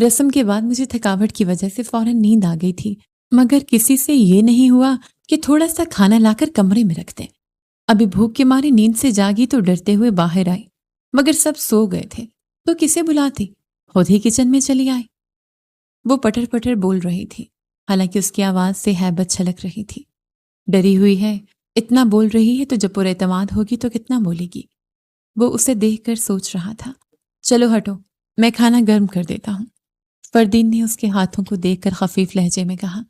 رسم کے بعد مجھے تھکاوٹ کی وجہ سے فوراً نیند آ گئی تھی، مگر کسی سے یہ نہیں ہوا کہ تھوڑا سا کھانا لا کر کمرے میں رکھ دیں۔ ابھی بھوک کے مارے نیند سے جاگی تو ڈرتے ہوئے باہر آئی، مگر سب سو گئے تھے تو کسے بلاتی؟ خود ہی کچن میں چلی آئی۔ وہ پٹر پٹر بول رہی تھی، حالانکہ اس کی آواز سے ہیبت چھلک رہی تھی۔ ڈری ہوئی ہے، اتنا بول رہی ہے تو جب پر اعتماد ہوگی تو کتنا بولے گی؟ وہ اسے دیکھ کر سوچ رہا تھا۔ چلو ہٹو، میں کھانا گرم کر دیتا ہوں۔ فردین نے اس کے ہاتھوں کو دیکھ کر خفیف لہجے میں کہا۔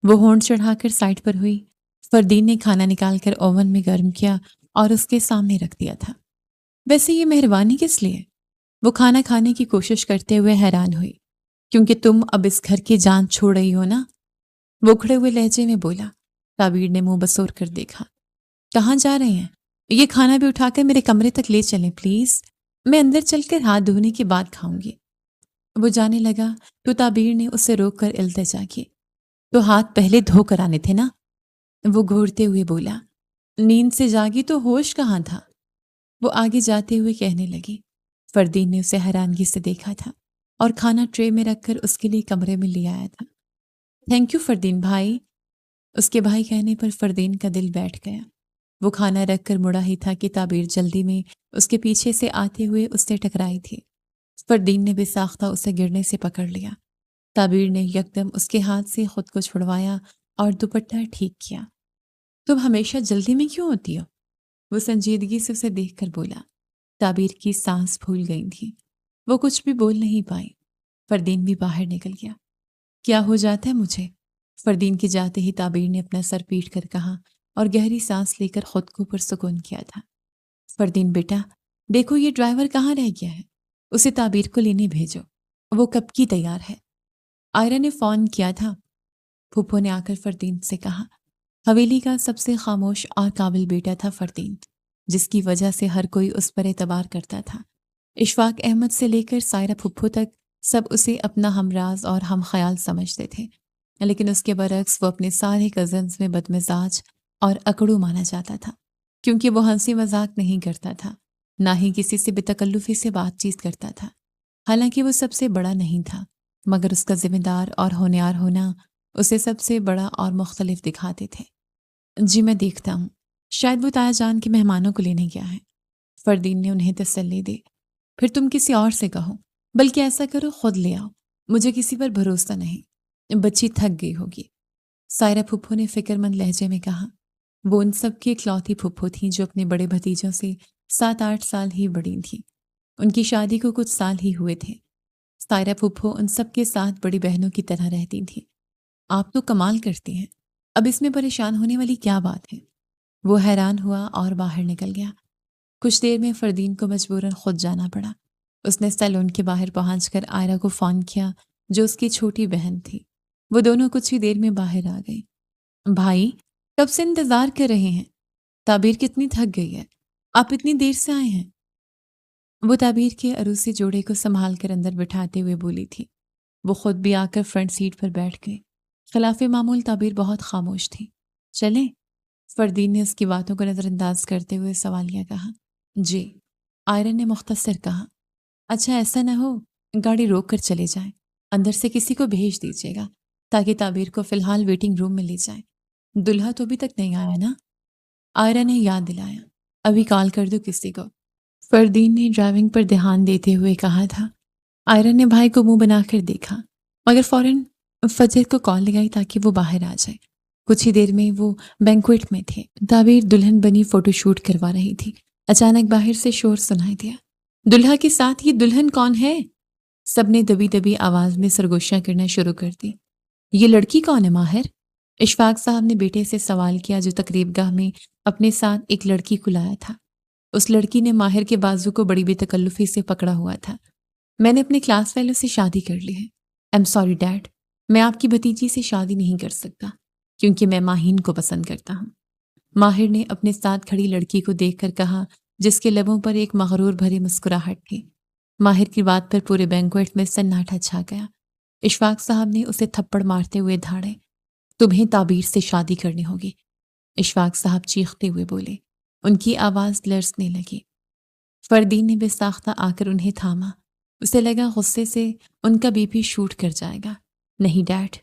وہ ہونٹ چڑھا کر سائڈ پر ہوئی۔ فردین نے کھانا نکال کر اوون میں گرم کیا اور اس کے سامنے رکھ دیا تھا۔ ویسے یہ مہربانی کس لیے؟ وہ کھانا کھانے کی کوشش کرتے ہوئے حیران ہوئی۔ کیونکہ تم اب اس گھر کی جان چھوڑ رہی ہو نا؟ وہ اکھڑے ہوئے لہجے میں بولا۔ تعبیر نے منہ بسور کر دیکھا۔ کہاں جا رہے ہیں؟ یہ کھانا بھی اٹھا کر میرے کمرے تک لے چلیں پلیز، میں اندر چل کر ہاتھ دھونے کے بعد کھاؤں گی۔ وہ جانے لگا تو تعبیر نے اسے روک کر التجا کی۔ تو ہاتھ پہلے دھو کر آنے تھے نا؟ وہ گھورتے ہوئے بولا۔ نیند سے جاگی تو ہوش کہاں تھا؟ وہ آگے جاتے ہوئے کہنے لگی۔ فردین نے اسے حیرانگی سے دیکھا تھا اور کھانا ٹرے میں رکھ کر اس کے لیے کمرے میں لے آیا تھا۔ تھینک یو فردین بھائی۔ اس کے بھائی کہنے پر فردین کا دل بیٹھ گیا۔ وہ کھانا رکھ کر مڑا ہی تھا کہ تعبیر جلدی میں اس کے پیچھے سے آتے ہوئے اس سے ٹکرائی تھی۔ فردین نے بے ساختہ اسے گرنے سے پکڑ لیا۔ تعبیر نے یکدم اس کے ہاتھ سے خود کو چھڑوایا اور دوپٹہ ٹھیک کیا۔ تم ہمیشہ جلدی میں کیوں ہوتی ہو؟ وہ سنجیدگی سے اسے دیکھ کر بولا۔ تعبیر کی سانس پھول گئی تھی۔ وہ کچھ بھی بول نہیں پائی۔ فردین بھی باہر نکل گیا۔ کیا ہو جاتا ہے مجھے؟ فردین کے جاتے ہی تعبیر نے اپنا سر پیٹ کر کہا اور گہری سانس لے کر خود کو پرسکون کیا تھا۔ فردین بیٹا، دیکھو یہ ڈرائیور کہاں رہ گیا ہے، اسے تعبیر کو لینے بھیجو، وہ کب کی تیار ہے۔ آئرا نے فون کیا تھا، پھوپھو نے آ کر فردین سے کہا۔ حویلی کا سب سے خاموش اور قابل بیٹا تھا فردین، جس کی وجہ سے ہر کوئی اس پر اعتبار کرتا تھا۔ اشفاق احمد سے لے کر سائرہ پھوپھو تک سب اسے اپنا ہمراز اور ہم خیال سمجھتے تھے، لیکن اس کے برعکس وہ اپنے سارے کزنز میں بدمزاج اور اکڑو مانا جاتا تھا، کیونکہ وہ ہنسی مذاق نہیں کرتا تھا، نہ ہی کسی سے بے تکلفی سے بات چیت کرتا تھا۔ حالانکہ وہ سب سے بڑا نہیں تھا، مگر اس کا ذمہ دار اور ہونہار ہونا اسے سب سے بڑا اور مختلف دکھاتے تھے۔ جی میں دیکھتا ہوں، شاید وہ تایا جان کے مہمانوں کو لینے گیا ہے۔ فردین نے انہیں تسلی دی۔ پھر تم کسی اور سے کہو، بلکہ ایسا کرو خود لے آؤ، مجھے کسی پر بھروسہ نہیں، بچی تھک گئی ہوگی۔ سائرہ پھپھو نے فکر مند لہجے میں کہا۔ وہ ان سب کی اکلوتی پھپھو تھیں جو اپنے بڑے بھتیجوں سے 7-8 سال ہی بڑی تھیں۔ ان کی شادی کو کچھ سال ہی ہوئے تھے۔ سائرہ پھپھو ان سب کے ساتھ بڑی بہنوں کی طرح رہتی تھیں۔ آپ تو کمال کرتی ہیں، اب اس میں پریشان ہونے والی کیا بات ہے؟ وہ حیران ہوا اور باہر نکل گیا۔ کچھ دیر میں فردین کو مجبوراً خود جانا پڑا۔ اس نے سیلون کے باہر پہنچ کر آئرا کو فون کیا جو اس کی چھوٹی بہن تھی۔ وہ دونوں کچھ ہی دیر میں باہر آ گئی۔ بھائی، کب سے انتظار کر رہے ہیں؟ تعبیر کتنی تھک گئی ہے، آپ اتنی دیر سے آئے ہیں؟ وہ تعبیر کے عروسی جوڑے کو سنبھال کر اندر بٹھاتے ہوئے بولی تھی۔ وہ خود بھی آ کر فرنٹ سیٹ پر بیٹھ گئی۔ خلاف معمول تعبیر بہت خاموش تھی۔ چلیں؟ فردین نے اس کی باتوں کو نظر انداز کرتے ہوئے سوالیہ کہا۔ جی، آئرن نے مختصر کہا۔ اچھا ایسا نہ ہو گاڑی روک کر چلے جائیں، اندر سے کسی کو بھیج دیجیے گا تاکہ تعبیر کو فی الحال ویٹنگ روم میں لے جائیں۔ دلہا تو ابھی تک نہیں آیا نا؟ آئرا نے یاد دلایا۔ ابھی کال کر دو کسی کو۔ فردین نے ڈرائیونگ پر دھیان دیتے ہوئے کہا تھا۔ آئرا نے بھائی کو منہ بنا کر دیکھا، مگر فوراً فجر کو کال لگائی تاکہ وہ باہر آ جائے۔ کچھ ہی دیر میں وہ بینکویٹ میں تھے۔ تعبیر دلہن بنی فوٹو شوٹ کروا رہی تھی۔ اچانک باہر سے شور سنائی دیا۔ دلہا کے ساتھ یہ دلہن کون ہے؟ سب نے دبی دبی آواز میں سرگوشیاں کرنا شروع کر دی۔ یہ لڑکی کون ہے ماہر؟ اشفاق صاحب نے بیٹے سے سوال کیا جو تقریب گاہ میں اپنے ساتھ ایک لڑکی کو لایا تھا۔ اس لڑکی نے ماہر کے بازو کو بڑی بے تکلفی سے پکڑا ہوا تھا۔ میں نے اپنے کلاس فیلو سے شادی کر لی ہے۔ ایم سوری ڈیڈ، میں آپ کی بھتیجی سے شادی نہیں کر سکتا کیونکہ میں ماہین کو پسند کرتا ہوں۔ ماہر نے اپنے ساتھ کھڑی لڑکی کو دیکھ کر کہا جس کے لبوں پر ایک مغرور بھری مسکراہٹ تھی۔ ماہر کی بات پر پورے بینکویٹ میں سناٹا چھا گیا۔ اشفاق صاحب نے اسے تھپڑ مارتے ہوئے دھاڑے۔ تمہیں تعبیر سے شادی کرنی ہوگی، اشفاق صاحب چیختے ہوئے بولے۔ ان کی آواز لرزنے لگی۔ فردین نے بے ساختہ آ کر انہیں تھاما۔ اسے لگا غصے سے ان کا بی پی شوٹ کر جائے گا۔ نہیں ڈیڈ،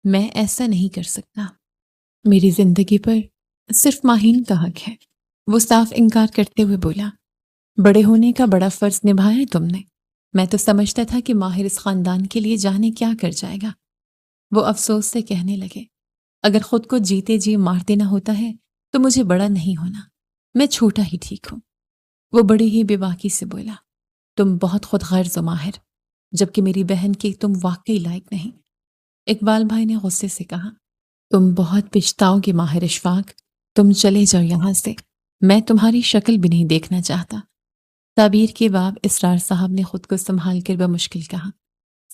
میں ایسا نہیں کر سکتا، میری زندگی پر صرف ماہین کا حق ہے۔ وہ صاف انکار کرتے ہوئے بولا، بڑے ہونے کا بڑا فرض نبھایا ہے تم نے، میں تو سمجھتا تھا کہ ماہر اس خاندان کے لیے جانے کیا کر جائے گا۔ وہ افسوس سے کہنے لگے، اگر خود کو جیتے جی مار دینا ہوتا ہے تو مجھے بڑا نہیں ہونا، میں چھوٹا ہی ٹھیک ہوں۔ وہ بڑی ہی بے باکی سے بولا، تم بہت خود غرض و ماہر، جبکہ میری بہن کی تم واقعی لائق نہیں۔ اقبال بھائی نے غصے سے کہا، تم بہت پچھتاؤ گے ماہر اشفاق، تم چلے جاؤ یہاں سے، میں تمہاری شکل بھی نہیں دیکھنا چاہتا۔ تعبیر کے باب اسرار صاحب نے خود کو سنبھال کر بمشکل کہا،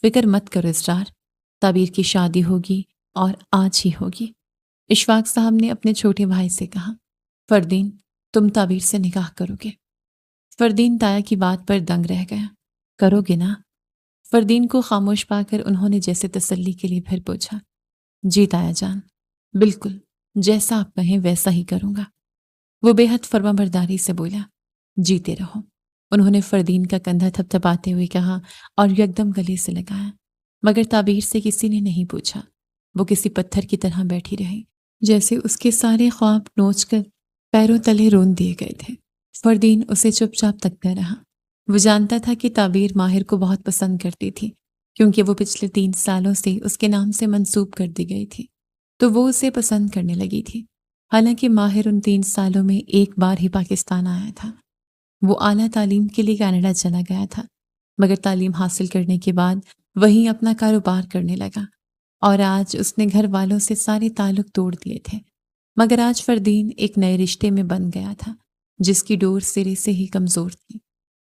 فکر مت کرو اسرار، تعبیر کی شادی ہوگی اور آج ہی ہوگی۔ اشفاق صاحب نے اپنے چھوٹے بھائی سے کہا، فردین تم تعبیر سے نکاح کرو گے؟ فردین تایا کی بات پر دنگ رہ گیا، کرو گے نا؟ فردین کو خاموش پا کر انہوں نے جیسے تسلی کے لیے پھر پوچھا، جی تایا جان، بالکل جیسا آپ کہیں ویسا ہی کروں گا۔ وہ بے حد فرما برداری سے بولا، جیتے رہو۔ انہوں نے فردین کا کندھا تھپتھپاتے ہوئے کہا اور یکدم گلے سے لگایا، مگر تعبیر سے کسی نے نہیں پوچھا۔ وہ کسی پتھر کی طرح بیٹھی رہی، جیسے اس کے سارے خواب نوچ کر پیروں تلے رون دیے گئے تھے۔ فردین اسے چپ چاپ تکتا رہا۔ وہ جانتا تھا کہ تعبیر ماہر کو بہت پسند کرتی تھی، کیونکہ وہ پچھلے 3 سالوں سے اس کے نام سے منسوب کر دی گئی تھی، تو وہ اسے پسند کرنے لگی تھی۔ حالانکہ ماہر ان 3 سالوں میں ایک بار ہی پاکستان آیا تھا۔ وہ اعلیٰ تعلیم کے لیے کینیڈا چلا گیا تھا، مگر تعلیم حاصل کرنے کے بعد وہیں اپنا کاروبار کرنے لگا، اور آج اس نے گھر والوں سے سارے تعلق توڑ دیے تھے۔ مگر آج فردین ایک نئے رشتے میں بن گیا تھا، جس کی ڈور سرے سے ہی کمزور تھی۔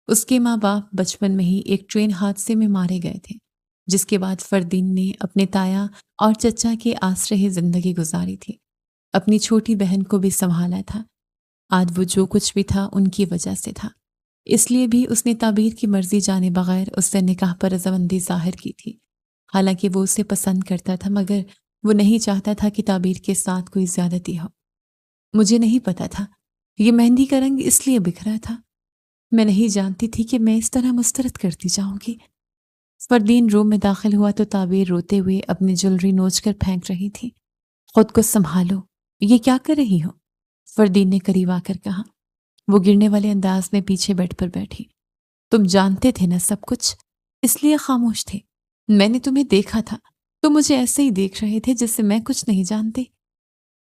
اس کے ماں باپ بچپن میں ہی ایک ٹرین حادثے میں مارے گئے تھے، جس کے بعد فردین نے اپنے تایا اور چچا کے آسرے زندگی گزاری تھی۔ اپنی چھوٹی بہن کو بھی سنبھالا تھا۔ آج وہ جو کچھ بھی تھا ان کی وجہ سے تھا، اس لیے بھی اس نے تعبیر کی مرضی جانے بغیر اس سے نکاح پر رضامندی ظاہر کی تھی۔ حالانکہ وہ اسے پسند کرتا تھا، مگر وہ نہیں چاہتا تھا کہ تعبیر کے ساتھ کوئی زیادتی ہو۔ مجھے نہیں پتا تھا یہ مہندی کا رنگ اس لیے بکھرا تھا، میں نہیں جانتی تھی کہ میں اس طرح مسترد کرتی جاؤں گی۔ فردین روم میں داخل ہوا تو تعبیر روتے ہوئے اپنی جولری نوچ کر پھینک رہی تھی۔ خود کو سنبھالو، یہ کیا کر رہی ہو؟ فردین نے قریب آ کر کہا۔ وہ گرنے والے انداز میں پیچھے بیٹھ پر بیٹھی۔ تم جانتے تھے نا سب کچھ، اس لیے خاموش تھے۔ میں نے تمہیں دیکھا تھا، تم مجھے ایسے ہی دیکھ رہے تھے جس سے میں کچھ نہیں جانتی۔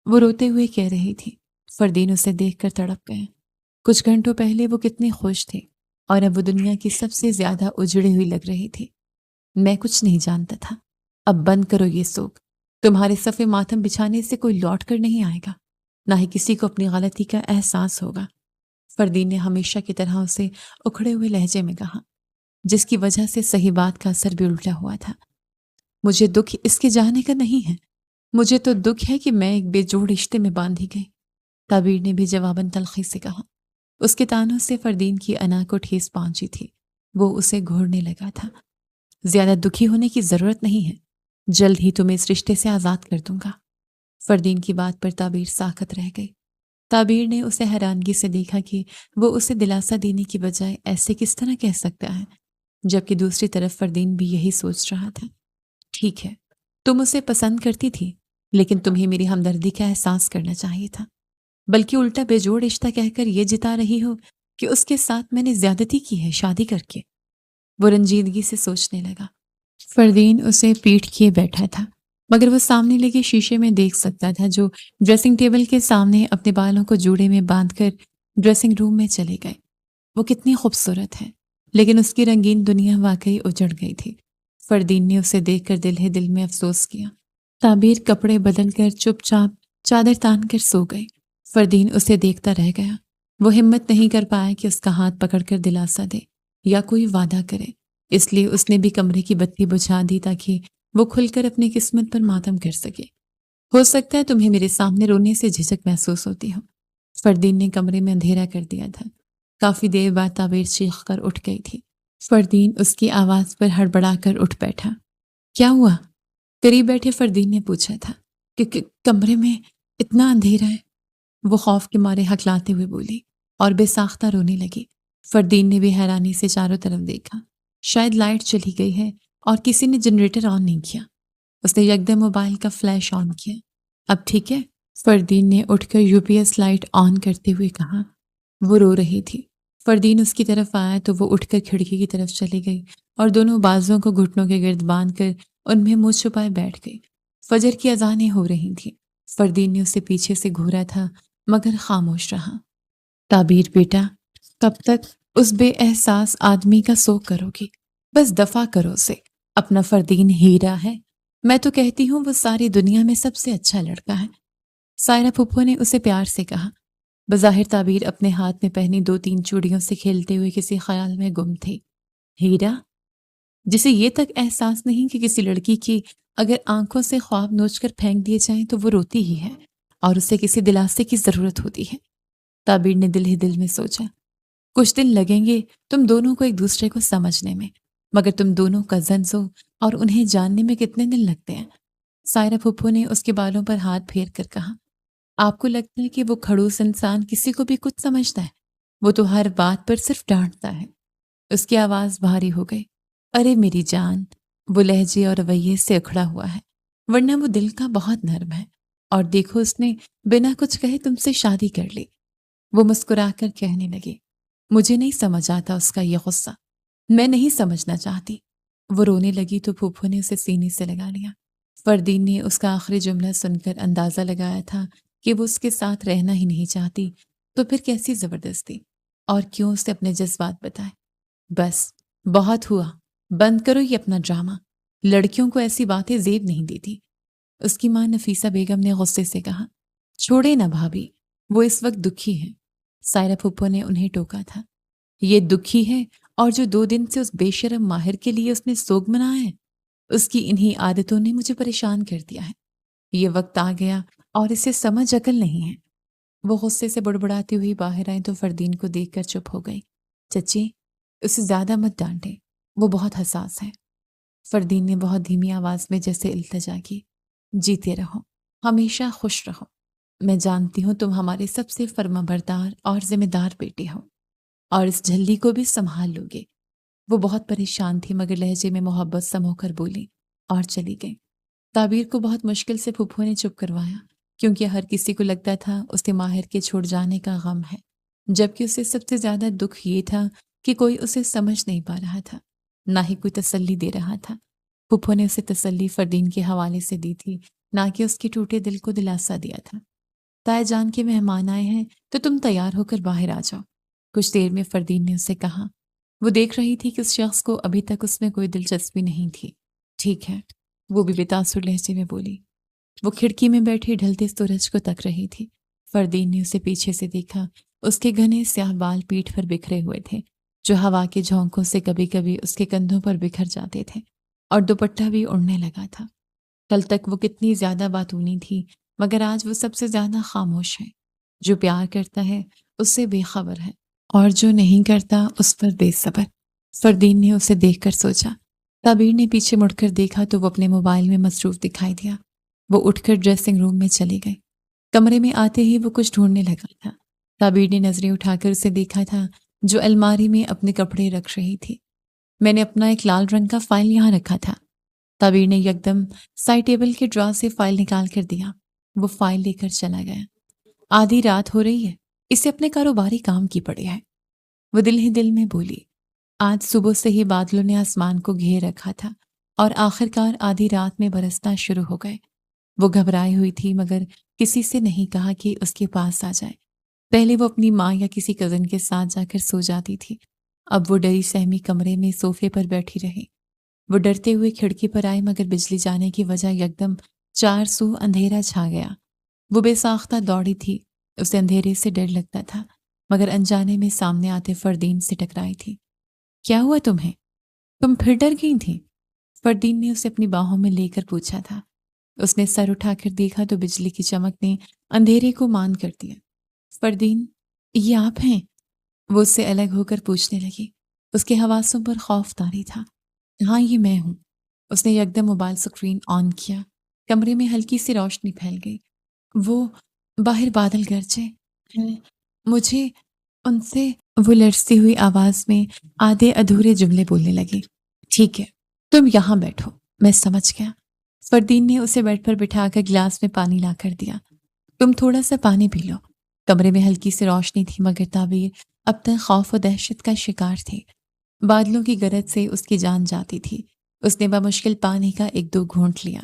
وہ روتے ہوئے کہہ رہی تھی۔ فردین اسے دیکھ کر تڑپ گئے۔ کچھ گھنٹوں پہلے وہ کتنی خوش تھے، اور اب وہ دنیا کی سب سے زیادہ اجڑی ہوئی لگ رہی تھی۔ میں کچھ نہیں جانتا تھا، اب بند کرو یہ سوگ۔ تمہارے صفے ماتم بچھانے سے کوئی لوٹ کر نہیں آئے گا، نہ ہی کسی کو اپنی غلطی کا احساس ہوگا۔ فردین نے ہمیشہ کی طرح اسے اکھڑے ہوئے لہجے میں کہا، جس کی وجہ سے صحیح بات کا اثر بھی الٹا ہوا تھا۔ مجھے دکھ اس کے جانے کا نہیں ہے، مجھے تو دکھ ہے کہ میں ایک بے جوڑ رشتے میں باندھی گئی۔ تعبیر نے بھی جواباً تلخی سے کہا۔ اس کے تانوں سے فردین کی انا کو ٹھیس پہنچی تھی۔ وہ اسے گھورنے لگا تھا۔ زیادہ دکھی ہونے کی ضرورت نہیں ہے، جلد ہی تمہیں اس رشتے سے آزاد کر دوں گا۔ فردین کی بات پر تعبیر ساکت رہ گئی۔ تعبیر نے اسے حیرانگی سے دیکھا کہ وہ اسے دلاسا دینے کی بجائے ایسے کس طرح کہہ سکتا ہے، جبکہ دوسری طرف فردین بھی یہی سوچ رہا تھا۔ ٹھیک ہے، تم اسے پسند کرتی تھی، لیکن تمہیں میری ہمدردی کا احساس کرنا چاہیے تھا، بلکہ الٹا بے جوڑ رشتہ کہہ کر یہ جتا رہی ہو کہ اس کے ساتھ میں نے زیادتی کی ہے شادی کر کے۔ وہ رنجیدگی سے سوچنے لگا۔ فردین اسے پیٹھ کیے بیٹھا تھا، مگر وہ سامنے لگے شیشے میں دیکھ سکتا تھا، جو ڈریسنگ ٹیبل کے سامنے اپنے بالوں کو جوڑے میں باندھ کر ڈریسنگ روم میں چلے گئے۔ وہ کتنی خوبصورت ہے، لیکن اس کی رنگین دنیا واقعی اجڑ گئی تھی۔ فردین نے اسے دیکھ کر دل ہی دل میں افسوس کیا۔ تعبیر کپڑے بدل کر چپ چاپ چادر تان کر سو گئی۔ فردین اسے دیکھتا رہ گیا۔ وہ ہمت نہیں کر پایا کہ اس کا ہاتھ پکڑ کر دلاسا دے یا کوئی وعدہ کرے، اس لیے اس نے بھی کمرے کی بتی بجھا دی تاکہ وہ کھل کر اپنی قسمت پر ماتم کر سکے۔ ہو سکتا ہے تمہیں میرے سامنے رونے سے جھجک محسوس ہوتی ہو۔ فردین نے کمرے میں اندھیرا کر دیا تھا۔ کافی دیر بعد تعبیر چیخ کر اٹھ گئی تھی۔ فردین اس کی آواز پر ہڑبڑا کر اٹھ بیٹھا۔ کیا ہوا؟ قریب بیٹھے فردین نے پوچھا تھا کہ کمرے میں اتنا اندھیرا ہے۔ وہ خوف کے مارے ہکلاتے ہوئے بولی اور بے ساختہ رونے لگی۔ فردین نے بھی حیرانی سے چاروں طرف دیکھا۔ شاید لائٹ چلی گئی ہے اور کسی نے جنریٹر آن نہیں کیا۔ اس نے یکدم موبائل کا فلیش آن کیا۔ اب ٹھیک ہے؟ فردین نے اٹھ کر U P S light on کرتے ہوئے کہا۔ وہ رو رہی تھی۔ فردین اس کی طرف آیا تو وہ اٹھ کر کھڑکی کی طرف چلی گئی اور دونوں بازوؤں کو گھٹنوں کے گرد باندھ کر ان میں منہ چھپائے بیٹھ گئی۔ فجر کی اذانیں ہو رہی تھیں۔ فردین نے اسے پیچھے سے گھورا تھا مگر خاموش رہا۔ تعبیر بیٹا، کب تک اس بے احساس آدمی کا سوگ کرو گی؟ بس دفع کرو اسے۔ اپنا فردین ہیرا ہے۔ میں تو کہتی ہوں وہ ساری دنیا میں سب سے اچھا لڑکا ہے۔ سائرہ پھپھو نے اسے پیار سے کہا۔ بظاہر تعبیر اپنے ہاتھ میں پہنی 2-3 چوڑیوں سے کھیلتے ہوئے کسی خیال میں گم تھی۔ ہیرا، جسے یہ تک احساس نہیں کہ کسی لڑکی کی اگر آنکھوں سے خواب نوچ کر پھینک دیے جائیں تو وہ روتی ہی ہے اور اسے کسی دلاسے کی ضرورت ہوتی ہے۔ تعبیر نے دل ہی دل میں سوچا، کچھ دن لگیں گے تم دونوں کو ایک دوسرے کو سمجھنے میں، مگر تم دونوں کزنز ہو اور انہیں جاننے میں کتنے دن لگتے ہیں؟ سائرہ پھپھو نے اس کے بالوں پر ہاتھ پھیر کر کہا۔ آپ کو لگتا ہے کہ وہ کھڑوس انسان کسی کو بھی کچھ سمجھتا ہے؟ وہ تو ہر بات پر صرف ڈانٹتا ہے۔ اس کی آواز بھاری ہو گئی۔ ارے میری جان، وہ لہجے اور رویے سے اکھڑا ہوا ہے، ورنہ وہ دل کا بہت نرم ہے، اور دیکھو اس نے بنا کچھ کہے تم سے شادی کر لی۔ وہ مسکرا کر کہنے لگی، مجھے نہیں سمجھ آتا اس کا یہ غصہ، میں نہیں سمجھنا چاہتی۔ وہ رونے لگی تو پھوپھو نے اسے سینے سے لگا لیا۔ فردین نے اس کا آخری جملہ سن کر اندازہ لگایا تھا کہ وہ اس کے ساتھ رہنا ہی نہیں چاہتی، تو پھر کیسی زبردستی، اور کیوں اسے اپنے جذبات بتائے۔ بس بہت ہوا، بند کرو یہ اپنا ڈرامہ، لڑکیوں کو ایسی باتیں زیب نہیں دیتی۔ اس کی ماں نفیسہ بیگم نے غصے سے کہا، چھوڑے نہ بھابھی، وہ اس وقت دکھی ہے۔ سائرہ پھپھو نے انہیں ٹوکا تھا، یہ دکھی ہے اور جو 2 دن سے اس بے شرم ماہر کے لیے اس نے سوگ منایا ہے، اس کی انہی عادتوں نے مجھے پریشان کر دیا ہے۔ یہ وقت آ گیا اور اسے سمجھ عقل نہیں ہے۔ وہ غصے سے بڑبڑاتی ہوئی باہر آئیں تو فردین کو دیکھ کر چپ ہو گئی۔ چچی، اسے زیادہ مت ڈانٹے، وہ بہت حساس ہے۔ فردین نے بہت دھیمی آواز میں جیسے التجا کی۔ جیتے رہو، ہمیشہ خوش رہو۔ میں جانتی ہوں تم ہمارے سب سے فرما بردار اور ذمہ دار بیٹے ہو، اور اس جھلی کو بھی سنبھال لو گے۔ وہ بہت پریشان تھی مگر لہجے میں محبت سمو کر بولی اور چلی گئی۔ تعبیر کو بہت مشکل سے پھپھو نے چپ کروایا، کیونکہ ہر کسی کو لگتا تھا اسے ماہر کے چھوڑ جانے کا غم ہے، جبکہ اسے سب سے زیادہ دکھ یہ تھا کہ کوئی اسے سمجھ نہیں پا رہا تھا، نہ ہی کوئی تسلی دے رہا تھا۔ پھپھو نے اسے تسلی فردین کے حوالے سے دی تھی، نہ کہ اس کے ٹوٹے دل کو دلاسا دیا تھا۔ تائے جان کے مہمان آئے ہیں تو تم تیار ہو کر باہر آ جاؤ، کچھ دیر میں فردین نے اسے کہا۔ وہ دیکھ رہی تھی کہ اس شخص کو ابھی تک اس میں کوئی دلچسپی نہیں تھی۔ ٹھیک ہے، وہ بھی بتاثر لہجے میں بولی۔ وہ کھڑکی میں بیٹھی ڈھلتے سورج کو تک رہی تھی۔ فردین نے اسے پیچھے سے دیکھا۔ اس کے گھنے سیاہ بال پیٹھ پر بکھرے ہوئے تھے، جو ہوا کے جھونکوں سے کبھی کبھی اس کے کندھوں پر بکھر جاتے تھے، اور دوپٹہ بھی اڑنے لگا تھا۔ کل تک وہ کتنی زیادہ باتونی تھی، مگر آج وہ سب سے زیادہ خاموش ہے۔ جو پیار کرتا ہے اس سے بے خبر ہے، اور جو نہیں کرتا اس پر بے صبر۔ فردین نے اسے دیکھ کر سوچا۔ تعبیر نے پیچھے مڑ کر دیکھا تو وہ اپنے موبائل میں مصروف دکھائی دیا۔ وہ اٹھ کر ڈریسنگ روم میں چلی گئی۔ کمرے میں آتے ہی وہ کچھ ڈھونڈنے لگا تھا۔ تعبیر نے نظریں اٹھا کر اسے دیکھا تھا جو الماری میں اپنے کپڑے رکھ رہی تھی۔ میں نے اپنا ایک لال رنگ کا فائل یہاں رکھا تھا۔ تعبیر نے یکدم سائڈ ٹیبل کے ڈرا سے فائل نکال کر دیا۔ وہ فائل لے کر چلا گیا۔ آدھی رات ہو رہی ہے، اسے اپنے کاروباری کام کی پڑے ہے، وہ دل ہی دل میں بولی۔ آج صبح سے ہی بادلوں نے آسمان کو گھیر رکھا تھا اور آخرکار آدھی رات میں برسنا شروع ہو گئے۔ وہ گھبرائی ہوئی تھی مگر کسی سے نہیں کہا کہ اس کے پاس آ جائے۔ پہلے وہ اپنی ماں یا کسی کزن کے ساتھ جا کر سو جاتی تھی، اب وہ ڈری سہمی کمرے میں صوفے پر بیٹھی رہی۔ وہ ڈرتے ہوئے کھڑکی پر آئی مگر بجلی جانے کی وجہ یکدم 4 سو اندھیرا چھا گیا۔ وہ بے ساختہ دوڑی تھی، اسے اندھیرے سے ڈر لگتا تھا، مگر انجانے میں سامنے آتے فردین سے ٹکرائی تھی۔ کیا ہوا تمہیں؟ تم پھر ڈر گئی تھی؟ فردین نے اسے اپنی باہوں میں لے کر پوچھا تھا۔ اس نے سر اٹھا کر دیکھا تو بجلی کی چمک نے اندھیرے کو مان کر دیا۔ فردین، یہ آپ ہیں؟ وہ اس سے الگ ہو کر پوچھنے لگی۔ اس کے حواسوں پر خوف طاری تھا۔ ہاں، یہ میں ہوں۔ اس نے یکدم موبائل سکرین آن کیا۔ کمرے میں ہلکی سی روشنی پھیل گئی۔ وہ باہر بادل گرجے ہیں، مجھے ان سے، وہ لرزتی ہوئی آواز میں آدھے ادھورے جملے بولنے لگی۔ ٹھیک ہے، تم یہاں بیٹھو، میں سمجھ گیا۔ فردین نے اسے بیڈ پر بٹھا کر گلاس میں پانی لا کر دیا۔ تم تھوڑا سا پانی پی لو۔ کمرے میں ہلکی سی روشنی تھی مگر تعبیر اب تک خوف و دہشت کا شکار تھی۔ بادلوں کی گرج سے اس کی جان جاتی تھی۔ اس نے بمشکل پانی کا ایک دو گھونٹ لیا۔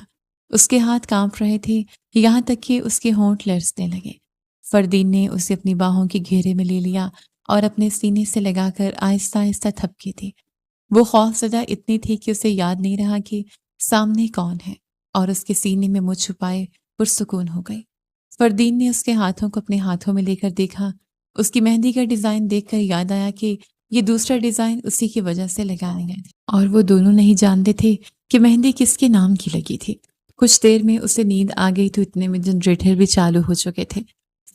اس کے ہاتھ کانپ رہے تھے، یہاں تک کہ اس کے ہونٹ لرزنے لگے۔ فردین نے اسے اپنی باہوں کے گھیرے میں لے لیا اور اپنے سینے سے لگا کر آہستہ آہستہ تھپکی تھی۔ وہ خوف زدہ اتنی تھی کہ اسے یاد نہیں رہا کہ سامنے کون ہے، اور اس کے سینے میں منہ چھپائے پرسکون ہو گئی۔ فردین نے اس کے ہاتھوں کو اپنے ہاتھوں میں لے کر دیکھا۔ اس کی مہندی کا ڈیزائن دیکھ کر یاد آیا کہ یہ دوسرا ڈیزائن اسی کی وجہ سے لگایا گیا تھا، اور وہ دونوں نہیں جانتے تھے کہ مہندی کس کے نام کی لگی تھی۔ کچھ دیر میں اسے نیند آ گئی تو اتنے میں جنریٹر بھی چالو ہو چکے تھے۔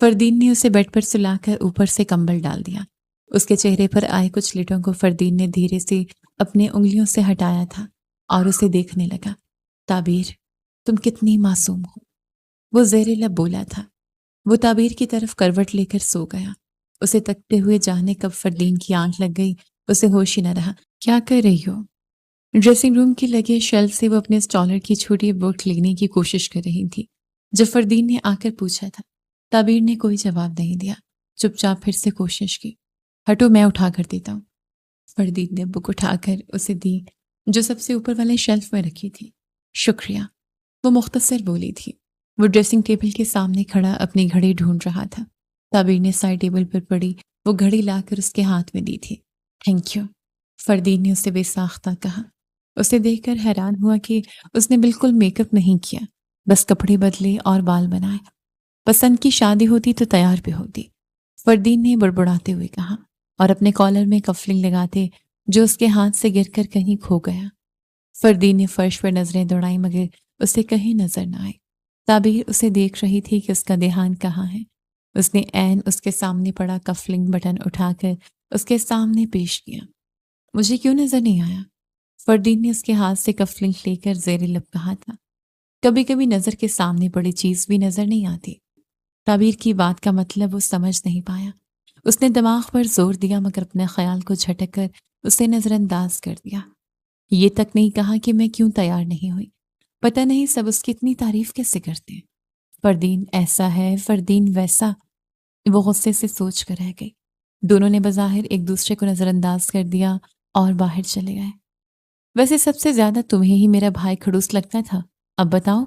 فردین نے اسے بیڈ پر سلا کر اوپر سے کمبل ڈال دیا۔ اس کے چہرے پر آئے کچھ لٹوں کو فردین نے دھیرے سے اپنے انگلیوں سے ہٹایا تھا اور اسے دیکھنے لگا۔ تعبیر، تم کتنی معصوم ہو، وہ زیر لب بولا تھا۔ وہ تعبیر کی طرف کروٹ لے کر سو گیا۔ اسے تکتے ہوئے جانے کب فردین کی آنکھ لگ گئی، اسے ہوش ہی نہ رہا۔ کیا کر رہی ہو؟ ڈریسنگ روم کے لگے شیلف سے وہ اپنے اسٹالر کی چھوٹی بک لینے کی کوشش کر رہی تھی جب فردین نے آ کر پوچھا تھا۔ تعبیر نے کوئی جواب نہیں دیا، چپ چاپ پھر سے کوشش کی۔ ہٹو، میں اٹھا کر دیتا ہوں۔ فردین نے بک اٹھا کر اسے دی جو سب سے اوپر والے شیلف میں رکھی تھی۔ شکریہ، وہ مختصر بولی تھی۔ وہ ڈریسنگ ٹیبل کے سامنے کھڑا اپنی گھڑی ڈھونڈ رہا تھا۔ تعبیر نے سائڈ ٹیبل پر پڑی وہ گھڑی لا کر اس کے ہاتھ میں دی تھی۔ تھینک یو، فردین نے اسے بے ساختہ کہا۔ اسے دیکھ کر حیران ہوا کہ اس نے بالکل میک اپ نہیں کیا، بس کپڑے بدلے اور بال بنائے۔ پسند کی شادی ہوتی تو تیار بھی ہوتی، فردین نے بڑبڑاتے ہوئے کہا، اور اپنے کالر میں کفلنگ لگاتے جو اس کے ہاتھ سے گر کر کہیں کھو گیا۔ فردین نے فرش پر نظریں دوڑائیں مگر اسے کہیں نظر نہ آئی۔ تعبیر اسے دیکھ رہی تھی کہ اس کا دھیان کہاں ہے۔ اس نے عین اس کے سامنے پڑا کفلنگ بٹن اٹھا کر اس کے سامنے پیش کیا۔ مجھے کیوں نظر نہیں آیا؟ فردین نے اس کے ہاتھ سے کفلنگ لے کر زیر لب کہا تھا۔ کبھی کبھی نظر کے سامنے پڑی چیز بھی نظر نہیں آتی۔ تعبیر کی بات کا مطلب وہ سمجھ نہیں پایا۔ اس نے دماغ پر زور دیا مگر اپنے خیال کو جھٹک کر اسے نظر انداز کر دیا۔ یہ تک نہیں کہا کہ میں کیوں تیار نہیں ہوئی۔ پتہ نہیں سب اس کی اتنی تعریف کیسے کرتے ہیں۔ فردین ایسا ہے، فردین ویسا۔ وہ غصے سے سوچ کر رہ گئی۔ دونوں نے بظاہر ایک دوسرے کو نظر انداز کر دیا اور باہر چلے گئے۔ ویسے سب سے زیادہ تمہیں ہی میرا بھائی کھڑوس لگتا تھا، اب بتاؤ؟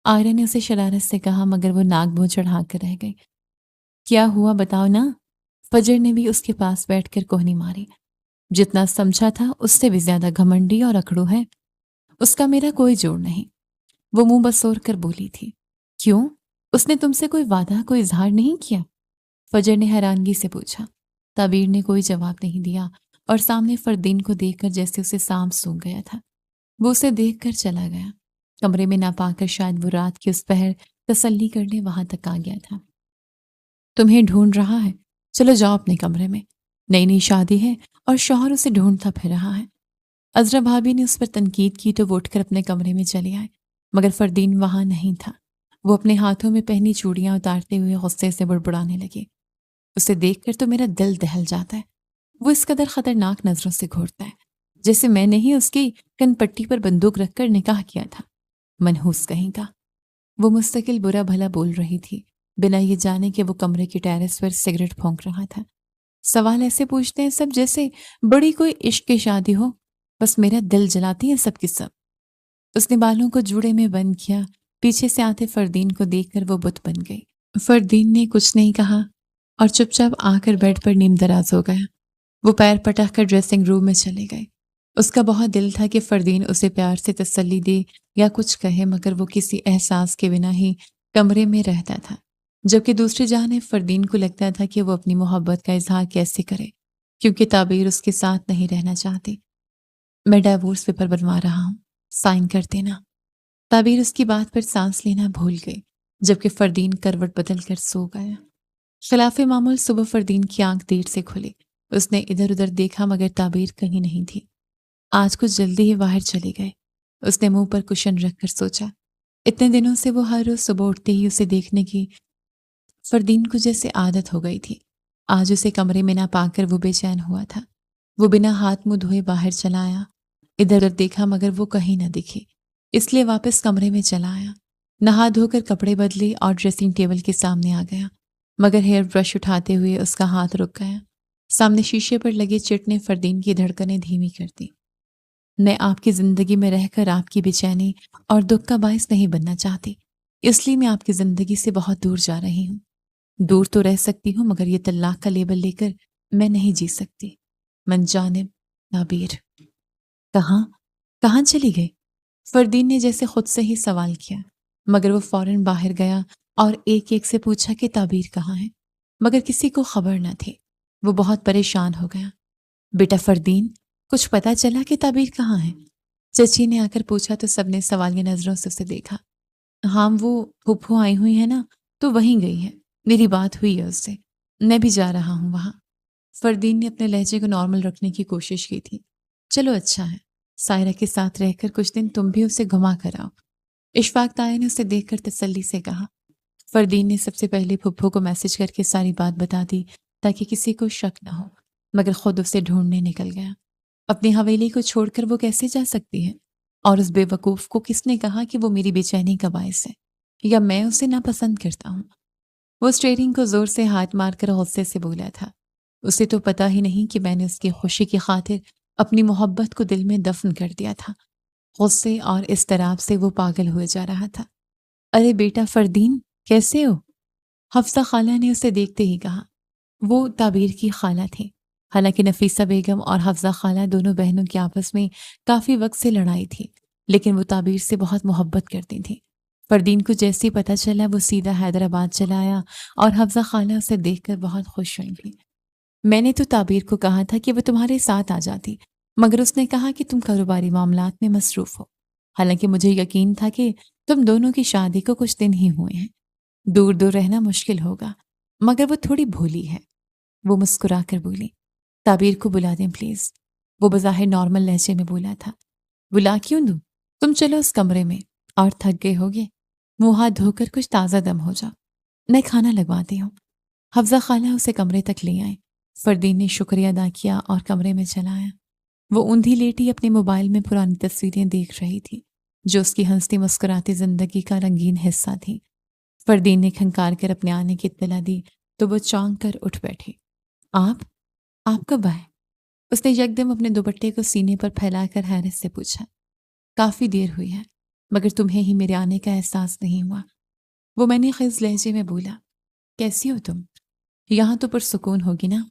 آئرہ نے اسے شرارت سے کہا مگر وہ ناک منہ چڑھا کر رہ گئی۔ کیا ہوا بتاؤ نا؟ فجر نے بھی اس کے پاس بیٹھ کر کوہنی ماری۔ جتنا سمجھا تھا اس سے بھی زیادہ گھمنڈی اور اکڑو ہے۔ اس کا میرا کوئی جوڑ نہیں، وہ منہ بسور کر بولی تھی۔ کیوں؟ اس نے تم سے کوئی وعدہ، کوئی اظہار نہیں کیا؟ فجر نے حیرانگی سے پوچھا۔ تعبیر نے کوئی جواب نہیں دیا اور سامنے فردین کو دیکھ کر جیسے اسے سانپ سونگھ گیا تھا۔ وہ اسے دیکھ کر چلا گیا۔ کمرے میں نہ پا کر شاید وہ رات کی اس پہر تسلی کرنے وہاں تک آ گیا تھا۔ تمہیں ڈھونڈ رہا ہے، چلو جاؤ اپنے کمرے میں، نئی نئی شادی ہے اور شوہر اسے ڈھونڈتا پھر رہا ہے۔ عذرا بھابی نے اس پر تنقید کی تو وہ اٹھ کر اپنے کمرے میں چلے آئے مگر فردین وہاں نہیں تھا۔ وہ اپنے ہاتھوں میں پہنی چوڑیاں اتارتے ہوئے غصے سے بڑبڑانے لگے۔ اسے دیکھ کر تو میرا دل دہل جاتا ہے۔ وہ اس قدر خطرناک نظروں سے گھورتا ہے جیسے میں نے ہی اس کی کن پٹی پر بندوق رکھ کر نکاح کیا تھا۔ منحوس کہیں کا۔ وہ مستقل برا بھلا بول رہی تھی بنا یہ جانے کہ وہ کمرے کی ٹیرس پر سگریٹ پھونک رہا تھا۔ سوال ایسے پوچھتے ہیں سب جیسے بڑی کوئی عشق کی شادی ہو، بس میرا دل جلاتی ہیں سب کی سب۔ اس نے بالوں کو جوڑے میں بند کیا۔ پیچھے سے آتے فردین کو دیکھ کر وہ بت بن گئی۔ فردین نے کچھ نہیں کہا اور چپ چاپ آ کر بیڈ پر نیم دراز ہو گیا۔ وہ پیر پٹک کر ڈریسنگ روم میں چلے گئے۔ اس کا بہت دل تھا کہ فردین اسے پیار سے تسلی دے یا کچھ کہے مگر وہ کسی احساس کے بنا ہی کمرے میں رہتا تھا، جبکہ دوسری جانب فردین کو لگتا تھا کہ وہ اپنی محبت کا اظہار کیسے کرے کیونکہ تعبیر اس کے ساتھ نہیں رہنا چاہتی۔ میں ڈائیورس پیپر بنوا رہا ہوں، سائن کر دینا۔ تعبیر اس کی بات پر سانس لینا بھول گئی جبکہ فردین کروٹ بدل کر سو گیا۔ خلاف معمول صبح فردین کی آنکھ دیر سے کھلی۔ اس نے ادھر ادھر دیکھا مگر تعبیر کہیں نہیں تھی۔ آج کچھ جلدی ہی باہر چلے گئے۔ اس نے منہ پر کشن رکھ کر سوچا۔ اتنے دنوں سے وہ ہر روز صبح اٹھتے ہی اسے دیکھنے کی فردین کو جیسے عادت ہو گئی تھی۔ آج اسے کمرے میں نہ پا کر وہ بے چین ہوا تھا۔ وہ بنا ہاتھ منہ دھوئے باہر چلا آیا۔ ادھر ادھر دیکھا مگر وہ کہیں نہ دکھی، اس لیے واپس کمرے میں چلا آیا۔ نہا دھو کر کپڑے بدلے اور ڈریسنگ ٹیبل کے سامنے آ گیا، مگر ہیئر برش اٹھاتے ہوئے اس کا ہاتھ رک گیا۔ سامنے شیشے پر لگے چٹ نے فردین کی دھڑکنیں دھیمی کر دی۔ میں آپ کی زندگی میں رہ کر آپ کی بے چینی اور دکھ کا باعث نہیں بننا چاہتی، اس لیے میں آپ کی زندگی سے بہت دور جا رہی ہوں۔ دور تو رہ سکتی ہوں مگر یہ طلاق کا لیبل لے کر میں نہیں جی سکتی۔ من جانب تعبیر۔ کہاں کہاں چلی گئی؟ فردین نے جیسے خود سے ہی سوال کیا، مگر وہ فوراً باہر گیا اور ایک ایک سے پوچھا کہ تعبیر کہاں ہے، مگر کسی کو خبر نہ تھی۔ وہ بہت پریشان ہو گیا۔ بیٹا فردین، کچھ پتا چلا کہ تعبیر کہاں ہے؟ چچی نے آ کر پوچھا تو سب نے سوالیہ نظروں سے اسے دیکھا۔ ہاں وہ پھوپھو آئی ہوئی ہے نا، تو وہیں گئی ہے، میری بات ہوئی ہے اس سے، میں بھی جا رہا ہوں وہاں۔ فردین نے اپنے لہجے کو نارمل رکھنے کی کوشش کی تھی۔ چلو اچھا ہے، سائرہ کے ساتھ رہ کر کچھ دن تم بھی اسے گھما کر آؤ۔ اشفاق تایا نے اسے دیکھ کر تسلی سے کہا۔ فردین نے سب سے پہلے پھپھو کو میسج کر کے ساری بات بتا دی تاکہ کسی کو شک نہ ہو، مگر خود اسے ڈھونڈنے نکل گیا۔ اپنی حویلی کو چھوڑ کر وہ کیسے جا سکتی ہے؟ اور اس بے وقوف کو کس نے کہا کہ وہ میری بے چینی کا باعث ہے، یا میں اسے ناپسند کرتا ہوں؟ وہ اسٹیئرنگ کو زور سے ہاتھ مار کر غصے سے بولا تھا۔ اسے تو پتا ہی نہیں کہ میں نے اس کی خوشی کی خاطر اپنی محبت کو دل میں دفن کر دیا تھا۔ غصے اور اضطراب سے وہ پاگل ہوئے جا رہا تھا۔ ارے بیٹا فردین، کیسے ہو؟ حفصہ خالہ نے اسے دیکھتے ہی کہا۔ وہ تعبیر کی خالہ تھی۔ حالانکہ نفیسہ بیگم اور حفصہ خالہ دونوں بہنوں کے آپس میں کافی وقت سے لڑائی تھی، لیکن وہ تعبیر سے بہت محبت کرتی تھیں۔ فردین کو جیسے ہی پتہ چلا وہ سیدھا حیدرآباد چلا آیا اور حفصہ خالہ اسے دیکھ کر بہت خوش ہوئی تھی۔ میں نے تو تعبیر کو کہا تھا کہ وہ تمہارے ساتھ آ جاتی، مگر اس نے کہا کہ تم کاروباری معاملات میں مصروف ہو۔ حالانکہ مجھے یقین تھا کہ تم دونوں کی شادی کو کچھ دن ہی ہوئے ہیں، دور دور رہنا مشکل ہوگا، مگر وہ تھوڑی بھولی ہے۔ وہ مسکرا کر بولی، تعبیر کو بلا دیں پلیز۔ وہ بظاہر نارمل لہجے میں بولا تھا۔ بلا کیوں دوں؟ تم چلو اس کمرے میں، اور تھک گئے ہوگے، منہ ہاتھ دھو کر کچھ تازہ دم ہو جاؤ، میں کھانا لگواتی ہوں۔ حفصہ خالہ اسے کمرے تک لے آئے۔ فردین نے شکریہ ادا کیا اور کمرے میں چلا آیا۔ وہ اوندھی لیٹی اپنے موبائل میں پرانی تصویریں دیکھ رہی تھی جو اس کی ہنستی مسکراتی زندگی کا رنگین حصہ تھی۔ فردین نے کھنکار کر اپنے آنے کی اطلاع دی تو وہ چونک کر اٹھ بیٹھی۔ آپ کب آئے؟ اس نے یکدم اپنے دوپٹے کو سینے پر پھیلا کر حیرت سے پوچھا۔ کافی دیر ہوئی ہے، مگر تمہیں ہی میرے آنے کا احساس نہیں ہوا، وہ میں نے خز لہجے میں بولا۔ کیسی ہو تم؟ یہاں تو پرسکون ہوگی نا؟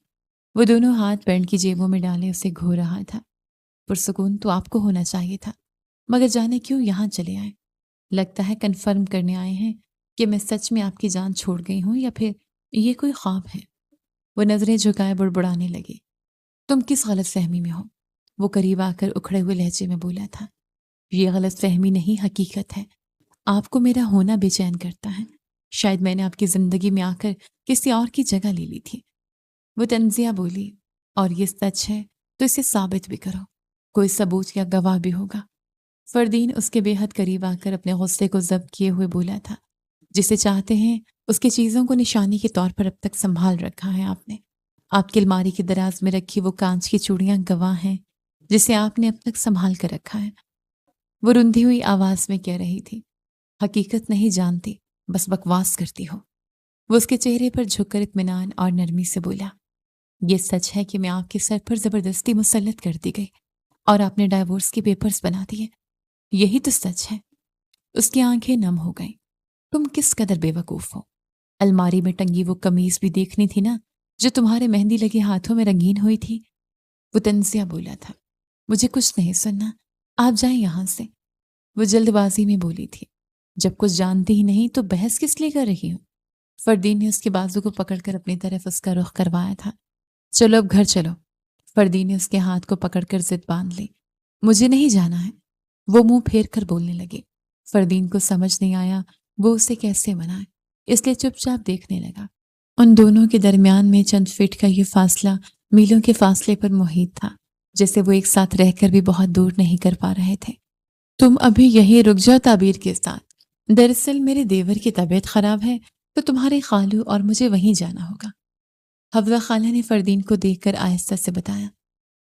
وہ دونوں ہاتھ پینٹ کی جیبوں میں ڈالے اسے گھو رہا تھا۔ پرسکون تو آپ کو ہونا چاہیے تھا، مگر جانے کیوں یہاں چلے آئے؟ لگتا ہے کنفرم کرنے آئے ہیں کہ میں سچ میں آپ کی جان چھوڑ گئی ہوں یا پھر یہ کوئی خواب ہے۔ وہ نظریں جھکائے بڑبڑانے لگی۔ تم کس غلط فہمی میں ہو؟ وہ قریب آ کر اکھڑے ہوئے لہجے میں بولا تھا۔ یہ غلط فہمی نہیں، حقیقت ہے۔ آپ کو میرا ہونا بے چین کرتا ہے۔ شاید میں نے آپ کی زندگی میں آ کر کسی اور کی جگہ لے لی تھی۔ وہ تنزیہ بولی، اور یہ سچ ہے تو اسے ثابت بھی کرو، کوئی ثبوت یا گواہ بھی ہوگا۔ فردین اس کے بے حد قریب آ کر اپنے غصے کو ضبط کیے ہوئے بولا تھا۔ جسے چاہتے ہیں اس کی چیزوں کو نشانی کے طور پر اب تک سنبھال رکھا ہے آپ نے۔ آپ کی الماری کی دراز میں رکھی وہ کانچ کی چوڑیاں گواہ ہیں جسے آپ نے اب تک سنبھال کر رکھا ہے۔ وہ رندھی ہوئی آواز میں کہہ رہی تھی، حقیقت نہیں جانتی، بس بکواس کرتی ہو۔ وہ اس کے چہرے پر جھک کر اطمینان اور نرمی سے بولا، یہ سچ ہے کہ میں آپ کے سر پر زبردستی مسلط کر دی گئی اور آپ نے ڈائیورس کے پیپرز بنا دیے، یہی تو سچ ہے۔ اس کی آنکھیں نم ہو گئیں۔ تم کس قدر بے وقوف ہو؟ الماری میں ٹنگی وہ قمیض بھی دیکھنی تھی نا جو تمہارے مہندی لگے ہاتھوں میں رنگین ہوئی تھی۔ وہ تنزیہ بولا تھا، مجھے کچھ نہیں سننا، آپ جائیں یہاں سے۔ وہ جلد بازی میں بولی تھی، جب کچھ جانتی ہی نہیں تو بحث کس لیے کر رہی ہوں؟ فردین نے اس کے بازو کو پکڑ کر اپنی طرف اس کا رخ کروایا تھا۔ چلو اب گھر چلو۔ فردین نے اس کے ہاتھ کو پکڑ کر ضد باندھ لی۔ مجھے نہیں جانا ہے۔ وہ منہ پھیر کر بولنے لگی۔ فردین کو سمجھ نہیں آیا وہ اسے کیسے منائے، اس لیے چپ چاپ دیکھنے لگا۔ ان دونوں کے درمیان میں چند فٹ کا یہ فاصلہ میلوں کے فاصلے پر محیط تھا، جیسے وہ ایک ساتھ رہ کر بھی بہت دور نہیں کر پا رہے تھے۔ تم ابھی یہی رک جاؤ تعبیر کے ساتھ، دراصل میرے دیور کی طبیعت خراب ہے تو تمہارے خالو اور مجھے وہیں جانا ہوگا۔ حفصہ خالہ نے فردین کو دیکھ کر آہستہ سے بتایا،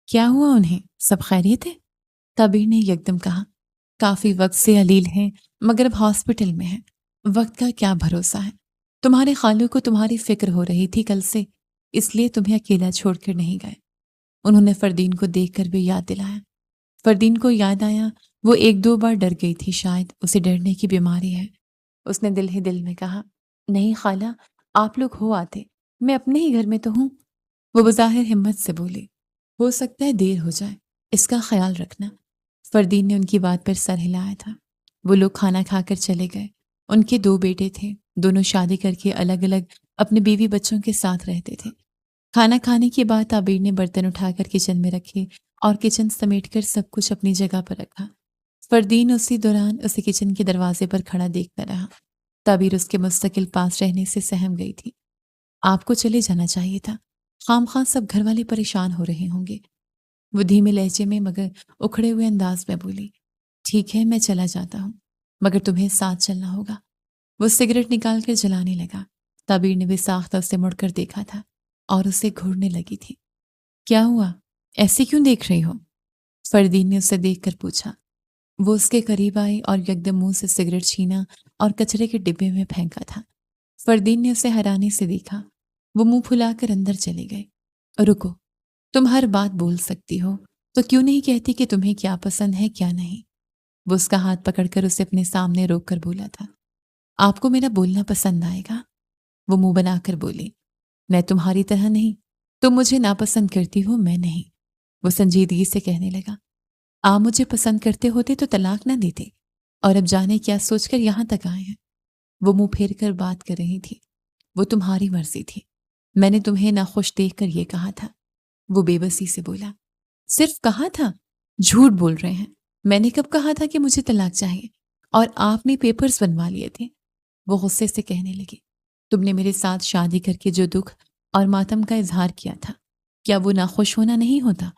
کیا ہوا انہیں؟ سب خیریت ہے؟ تعبیر نے یکدم کہا، کافی وقت سے علیل ہیں مگر اب ہاسپٹل میں ہیں، وقت کا کیا بھروسہ ہے؟ تمہارے خالو کو تمہاری فکر ہو رہی تھی کل سے، اس لیے تمہیں اکیلا چھوڑ کر نہیں گئے۔ انہوں نے فردین کو دیکھ کر بھی یاد دلایا۔ فردین کو یاد آیا وہ ایک دو بار ڈر گئی تھی، شاید اسے ڈرنے کی بیماری ہے۔ اس نے دل ہی دل میں کہا، نہیں خالہ، آپ لوگ ہو آتے، میں اپنے ہی گھر میں تو ہوں۔ وہ بظاہر ہمت سے بولی، ہو سکتا ہے دیر ہو جائے، اس کا خیال رکھنا۔ فردین نے ان کی بات پر سر ہلایا تھا۔ وہ لوگ کھانا کھا کر چلے گئے۔ ان کے دو بیٹے تھے، دونوں شادی کر کے الگ الگ اپنے بیوی بچوں کے ساتھ رہتے تھے۔ کھانا کھانے کے بعد تعبیر نے برتن اٹھا کر کچن میں رکھے اور کچن سمیٹ کر سب کچھ اپنی جگہ پر رکھا۔ فردین اسی دوران اسے کچن کے دروازے پر کھڑا دیکھتا رہا۔ تعبیر اس کے مستقل پاس رہنے سے سہم گئی تھی۔ آپ کو چلے جانا چاہیے تھا، خام خواہ سب گھر والے پریشان ہو رہے ہوں گے۔ وہ دھیمے لہجے میں مگر اکھڑے ہوئے انداز میں بولی، ٹھیک ہے میں چلا جاتا ہوں، مگر تمہیں ساتھ چلنا ہوگا۔ وہ سگریٹ نکال کر جلانے لگا۔ تعبیر نے بھی ساختہ اسے مڑ کر دیکھا تھا اور اسے گھورنے لگی تھی۔ کیا ہوا؟ ایسے کیوں دیکھ رہی ہو؟ فردین نے اسے دیکھ کر پوچھا۔ وہ اس کے قریب آئی اور یکدم منہ سے سگریٹ چھینا اور کچرے کے ڈبے میں پھینکا تھا۔ فردین نے اسے حیرانی سے دیکھا۔ وہ منہ پھلا کر اندر چلی گئی۔ رکو، تم ہر بات بول سکتی ہو تو کیوں نہیں کہتی کہ تمہیں کیا پسند ہے کیا نہیں؟ وہ اس کا ہاتھ پکڑ کر اسے اپنے سامنے روک کر بولا تھا۔ آپ کو میرا بولنا پسند آئے گا؟ وہ منہ بنا کر بولی، میں تمہاری طرح نہیں، تم مجھے ناپسند کرتی ہو، میں نہیں۔ وہ سنجیدگی سے کہنے لگا، آپ مجھے پسند کرتے ہوتے تو طلاق نہ دیتے، اور اب جانے کیا سوچ کر یہاں تک آئے ہیں۔ وہ منہ پھیر کر بات کر رہی تھی۔ وہ تمہاری مرضی تھی، میں نے تمہیں ناخوش دیکھ کر یہ کہا تھا۔ وہ بے بسی سے بولا، صرف کہا تھا؟ جھوٹ بول رہے ہیں، میں نے کب کہا تھا کہ مجھے طلاق چاہیے؟ اور آپ نے پیپرز بنوا لیے تھے۔ وہ غصے سے کہنے لگی، تم نے میرے ساتھ شادی کر کے جو دکھ اور ماتم کا اظہار کیا تھا، کیا وہ ناخوش ہونا نہیں ہوتا؟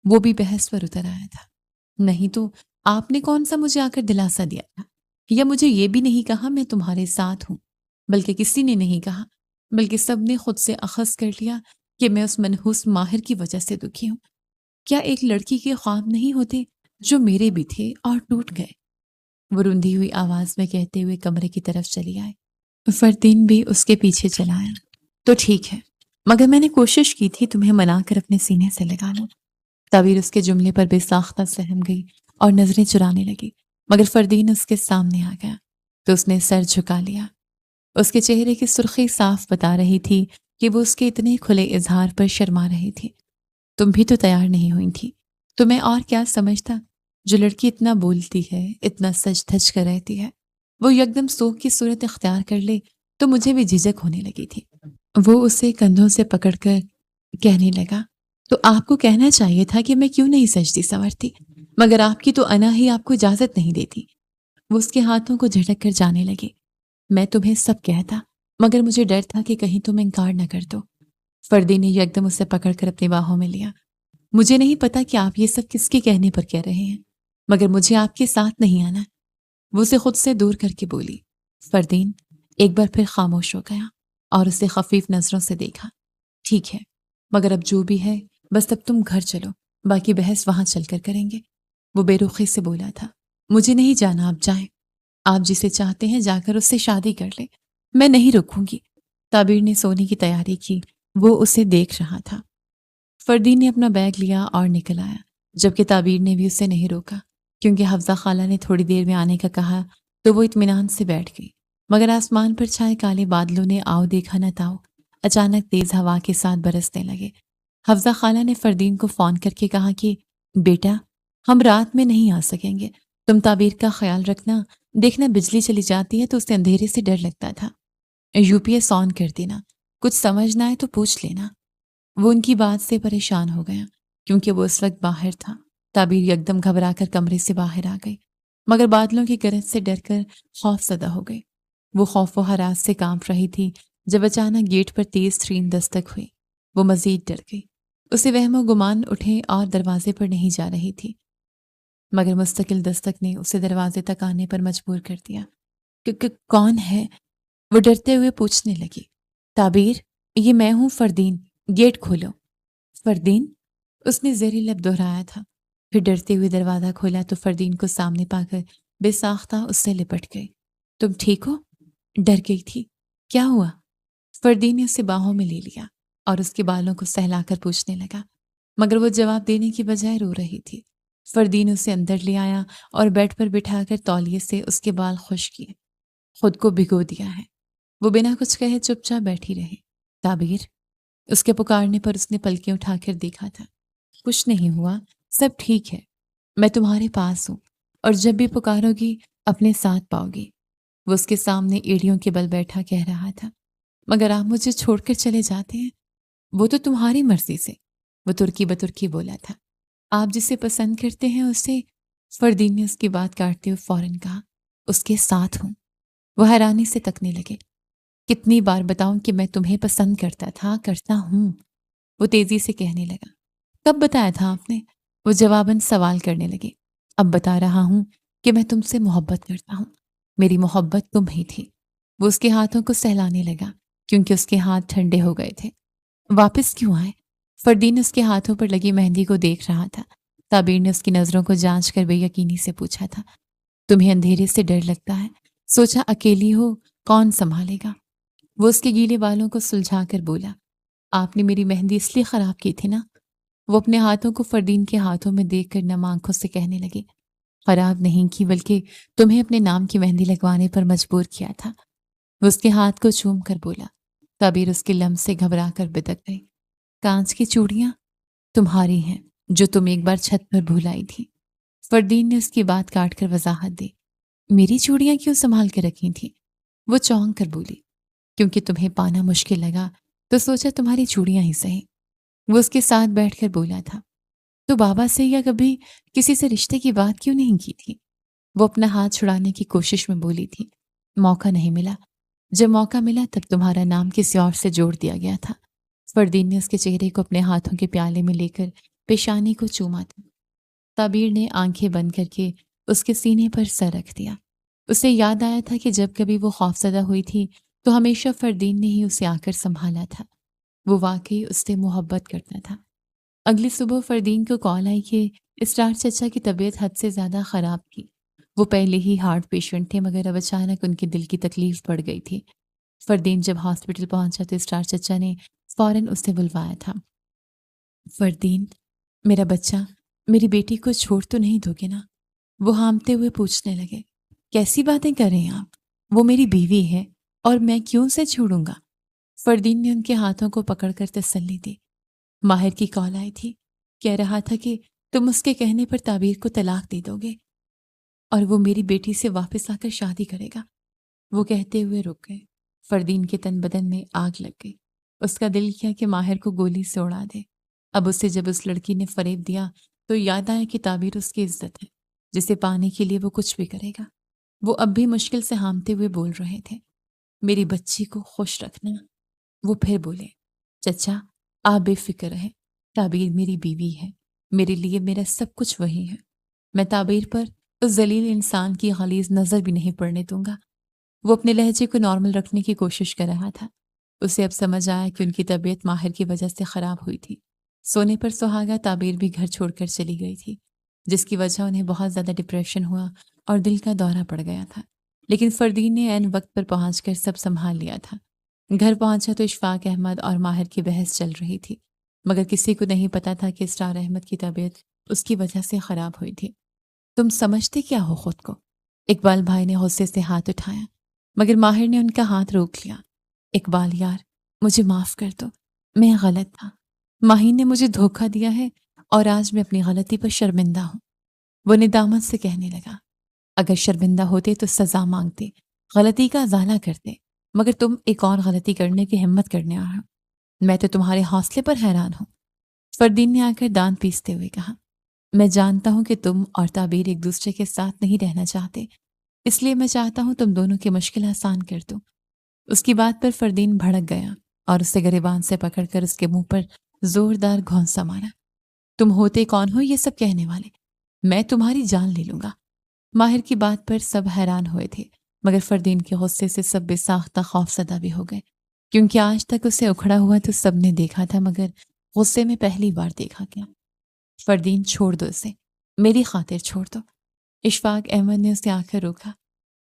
وہ بھی بحث پر اتر آیا تھا۔ نہیں تو آپ نے کون سا مجھے آ کر دلاسا دیا تھا، یا مجھے یہ بھی نہیں کہا میں تمہارے ساتھ ہوں؟ بلکہ کسی نے نہیں کہا، بلکہ سب نے خود سے اخذ کر لیا کہ میں اس منحوس ماہر کی وجہ سے دکھی ہوں۔ کیا ایک لڑکی کے خواب نہیں ہوتے جو میرے بھی تھے اور ٹوٹ گئے؟ وہ رندھی ہوئی آواز میں کہتے ہوئے کمرے کی طرف چلی آئے۔ فردین بھی اس کے پیچھے چلا آیا۔ تو ٹھیک ہے، مگر میں نے کوشش کی تھی تمہیں منا کر اپنے سینے سے لگا لوں۔ تعبیر اس کے جملے پر بے ساختہ سہم گئی اور نظریں چرانے لگی، مگر فردین اس کے سامنے آ گیا تو اس نے سر جھکا لیا۔ اس کے چہرے کی سرخی صاف بتا رہی تھی کہ وہ اس کے اتنے کھلے اظہار پر شرما رہی تھی۔ تم بھی تو تیار نہیں ہوئی تھی، تو میں اور کیا سمجھتا؟ جو لڑکی اتنا بولتی ہے، اتنا سج دھج کر رہتی ہے، وہ یکدم سوگ کی صورت اختیار کر لے تو مجھے بھی جھجک ہونے لگی تھی۔ وہ اسے کندھوں سے پکڑ کر کہنے لگا، تو آپ کو کہنا چاہیے تھا کہ میں کیوں نہیں سجتی سنورتی، مگر آپ کی تو انا ہی آپ کو اجازت نہیں دیتی۔ وہ اس کے ہاتھوں کو جھٹک کر جانے لگی۔ میں تمہیں سب کہتا، مگر مجھے ڈر تھا کہ کہیں تم انکار نہ کر دو۔ فردی نے یکدم اسے پکڑ کر اپنی باہوں میں لیا۔ مجھے نہیں پتا کہ آپ یہ سب کس کے کہنے پر کہہ رہے ہیں، مگر مجھے آپ کے ساتھ نہیں آنا۔ وہ اسے خود سے دور کر کے بولی۔ فردین ایک بار پھر خاموش ہو گیا اور اسے خفیف نظروں سے دیکھا۔ ٹھیک ہے، مگر اب جو بھی ہے، بس اب تم گھر چلو، باقی بحث وہاں چل کر کریں گے۔ وہ بے رخی سے بولا تھا، مجھے نہیں جانا، آپ جائیں، آپ جسے چاہتے ہیں جا کر اس سے شادی کر لیں، میں نہیں رکوں گی۔ تعبیر نے سونے کی تیاری کی، وہ اسے دیکھ رہا تھا۔ فردین نے اپنا بیگ لیا اور نکل آیا، جبکہ تعبیر نے بھی اسے نہیں روکا، کیونکہ حفظہ خالہ نے تھوڑی دیر میں آنے کا کہا تو وہ اطمینان سے بیٹھ گئی۔ مگر آسمان پر چھائے کالے بادلوں نے آؤ دیکھا نہ تاؤ اچانک تیز ہوا کے ساتھ برسنے لگے۔ حفظہ خالہ نے فردین کو فون کر کے کہا کہ بیٹا، ہم رات میں نہیں آ سکیں گے، تم تعبیر کا خیال رکھنا، دیکھنا بجلی چلی جاتی ہے تو اسے اندھیرے سے ڈر لگتا تھا، یو پی ایس آن کر دینا، کچھ سمجھ نہ آئے تو پوچھ لینا۔ وہ ان کی بات سے پریشان ہو گیا، کیونکہ وہ اس وقت باہر تھا۔ تعبیر یکدم گھبرا کر کمرے سے باہر آ گئی، مگر بادلوں کی گرج سے ڈر کر خوف زدہ ہو گئی۔ وہ خوف و ہراس سے کانپ رہی تھی جب اچانک گیٹ پر تیز ترین دستک ہوئی۔ وہ مزید ڈر گئی۔ اسے وہم و گمان اٹھے اور دروازے پر نہیں جا رہی تھی، مگر مستقل دستک نے اسے دروازے تک آنے پر مجبور کر دیا۔ کون ہے؟ وہ ڈرتے ہوئے پوچھنے لگی۔ تعبیر، یہ میں ہوں فردین، گیٹ کھولو۔ فردین؟ اس نے زیر لب دہرایا تھا۔ پھر ڈرتے ہوئے دروازہ کھولا تو فردین کو سامنے پا کر بے ساختہ اس سے لپٹ گئی۔ تم ٹھیک ہو؟ ڈر گئی تھی۔ کیا ہوا؟ فردین نے اسے باہوں میں لے لیا اور اس کے بالوں کو سہلا کر پوچھنے لگا، مگر وہ جواب دینے کی بجائے رو رہی تھی۔ فردین اسے اندر لے آیا اور بیڈ پر بٹھا کر تولیے سے اس کے بال خشک کیے۔ خود کو بھگو دیا ہے۔ وہ بنا کچھ کہے چپ چاپ بیٹھی رہی۔ تعبیر، اس کے پکارنے پر اس نے پلکیں اٹھا کر دیکھا تھا۔ کچھ نہیں ہوا، سب ٹھیک ہے، میں تمہارے پاس ہوں اور جب بھی پکارو گی اپنے ساتھ پاؤ گی۔ وہ اس کے سامنے ایڑیوں کے بل بیٹھا کہہ رہا تھا، مگر آپ مجھے چھوڑ کر چلے جاتے ہیں۔ وہ تو تمہاری مرضی سے، وہ ترکی بترکی بولا تھا۔ آپ جسے پسند کرتے ہیں اسے، فردین نے اس کی بات کاٹتے ہوئے فوراً کہا، اس کے ساتھ ہوں۔ وہ حیرانی سے تکنے لگے۔ کتنی بار بتاؤں کہ میں تمہیں پسند کرتا ہوں، وہ تیزی سے کہنے لگا۔ کب بتایا تھا آپ نے؟ وہ جواباً سوال کرنے لگے۔ اب بتا رہا ہوں کہ میں تم سے محبت کرتا ہوں، میری محبت تم ہی تھی۔ وہ اس کے ہاتھوں کو سہلانے لگا کیونکہ اس کے ہاتھ ٹھنڈے ہو گئے تھے۔ واپس کیوں آئے؟ فردین اس کے ہاتھوں پر لگی مہندی کو دیکھ رہا تھا۔ تعبیر نے اس کی نظروں کو جانچ کر بے یقینی سے پوچھا تھا، تمہیں اندھیرے سے ڈر لگتا ہے؟ سوچا اکیلی ہو، کون سنبھالے گا؟ وہ اس کے گیلے بالوں کو سلجھا کر بولا، آپ نے میری مہندی اس لیے خراب کی تھی نا؟ وہ اپنے ہاتھوں کو فردین کے ہاتھوں میں دیکھ کر نم آنکھوں سے کہنے لگے، خراب نہیں کی بلکہ تمہیں اپنے نام کی مہندی لگوانے پر مجبور کیا تھا۔ وہ اس کے ہاتھ کو چوم کر بولا۔ تعبیر اس کے لمس سے گھبرا کر بدک گئی۔ کانچ کی چوڑیاں تمہاری ہیں جو تم ایک بار چھت پر بھول آئی تھی۔ فردین نے اس کی بات کاٹ کر وضاحت دی۔ میری چوڑیاں کیوں سنبھال کے رکھی تھی؟ وہ چونک کر بولی، کیونکہ تمہیں پانا مشکل لگا تو سوچا تمہاری چوڑیاں ہی سہی۔ وہ اس کے ساتھ بیٹھ کر بولا تھا، تو بابا سے یا کبھی کسی سے رشتے کی بات کیوں نہیں کی تھی؟ وہ اپنا ہاتھ چھڑانے کی کوشش میں بولی تھی، موقع نہیں ملا، جب موقع ملا تب تمہارا نام کسی اور سے جوڑ دیا گیا تھا۔ فردین نے اس کے چہرے کو اپنے ہاتھوں کے پیالے میں لے کر پیشانی کو چوما تھا۔ تعبیر نے آنکھیں بند کر کے اس کے سینے پر سر رکھ دیا۔ اسے یاد آیا تھا کہ جب کبھی وہ خوفزدہ ہوئی تھی تو ہمیشہ فردین نے ہی اسے آ کر سنبھالا تھا۔ وہ واقعی اس سے محبت کرتا تھا۔ اگلی صبح فردین کو کال آئی کہ اسرار چچا کی طبیعت حد سے زیادہ خراب تھی۔ وہ پہلے ہی ہارٹ پیشنٹ تھے مگر اب اچانک ان کے دل کی تکلیف بڑھ گئی تھی۔ فردین جب ہاسپٹل پہنچا تو اسرار چچا نے فوراً اسے بلوایا تھا۔ فردین، میرا بچہ، میری بیٹی کو چھوڑ تو نہیں دو گے نا؟ وہ ہامتے ہوئے پوچھنے لگے۔ کیسی باتیں کر رہے ہیں آپ؟ وہ میری بیوی ہے اور میں کیوں اسے چھوڑوں گا؟ فردین نے ان کے ہاتھوں کو پکڑ کر تسلی دی۔ ماہر کی کال آئی تھی، کہہ رہا تھا کہ تم اس کے کہنے پر تعبیر کو طلاق دے دو گے اور وہ میری بیٹی سے واپس آ کر شادی کرے گا۔ وہ کہتے ہوئے رک گئے۔ فردین کے تن بدن میں آگ لگ گئی۔ اس کا دل کیا کہ ماہر کو گولی سے اڑا دے۔ اب اسے جب اس لڑکی نے فریب دیا تو یاد آیا کہ تعبیر اس کی عزت ہے، جسے پانے کے لیے وہ کچھ بھی کرے گا۔ وہ اب بھی مشکل سے ہامتے ہوئے بول رہے تھے، میری بچی کو خوش رکھنا۔ وہ پھر بولے، چچا آپ بے فکر رہیں، تعبیر میری بیوی ہے، میرے لیے میرا سب کچھ وہی ہے۔ میں تعبیر پر اس ذلیل انسان کی غلیظ نظر بھی نہیں پڑنے دوں گا۔ وہ اپنے لہجے کو نارمل رکھنے کی کوشش کر رہا تھا۔ اسے اب سمجھ آیا کہ ان کی طبیعت ماہر کی وجہ سے خراب ہوئی تھی۔ سونے پر سہاگا تعبیر بھی گھر چھوڑ کر چلی گئی تھی، جس کی وجہ انہیں بہت زیادہ ڈپریشن ہوا اور دل کا دورہ پڑ گیا تھا۔ لیکن فردین نے عین وقت پر پہنچ کر سب سنبھال لیا تھا۔ گھر پہنچا تو اشفاق احمد اور ماہر کی بحث چل رہی تھی، مگر کسی کو نہیں پتا تھا کہ اسرار احمد کی طبیعت اس کی وجہ سے خراب ہوئی تھی۔ تم سمجھتے کیا ہو خود کو؟ اقبال بھائی نے غصے سے ہاتھ اٹھایا، مگر ماہر نے ان کا ہاتھ روک لیا۔ اقبال یار، مجھے معاف کر دو، میں غلط تھا۔ ماہی نے مجھے دھوکہ دیا ہے اور آج میں اپنی غلطی پر شرمندہ ہوں۔ وہ ندامت سے کہنے لگا، اگر شرمندہ ہوتے تو سزا مانگتے، غلطی کا ازالہ کرتے، مگر تم ایک اور غلطی کرنے کی ہمت کرنے آ رہا۔ میں تو تمہارے حوصلے پر حیران ہوں۔ فردین نے آ کر دانت پیستے ہوئے کہا، میں جانتا ہوں کہ تم اور تعبیر ایک دوسرے کے ساتھ نہیں رہنا چاہتے، اس لیے میں چاہتا ہوں تم دونوں کی مشکل آسان کر دوں۔ اس کی بات پر فردین بھڑک گیا اور اسے گریبان سے پکڑ کر اس کے منہ پر زوردار گھونسا مارا۔ تم ہوتے کون ہو یہ سب کہنے والے؟ میں تمہاری جان لے لوں گا۔ ماہر کی بات پر سب حیران ہوئے تھے، مگر فردین کے غصے سے سب بے ساختہ خوفزدہ بھی ہو گئے، کیونکہ آج تک اسے اکھڑا ہوا تو سب نے دیکھا تھا، مگر غصے میں پہلی بار دیکھا گیا۔ فردین چھوڑ دو اسے، میری خاطر چھوڑ دو۔ اشفاق احمد نے اسے آ کر روکا۔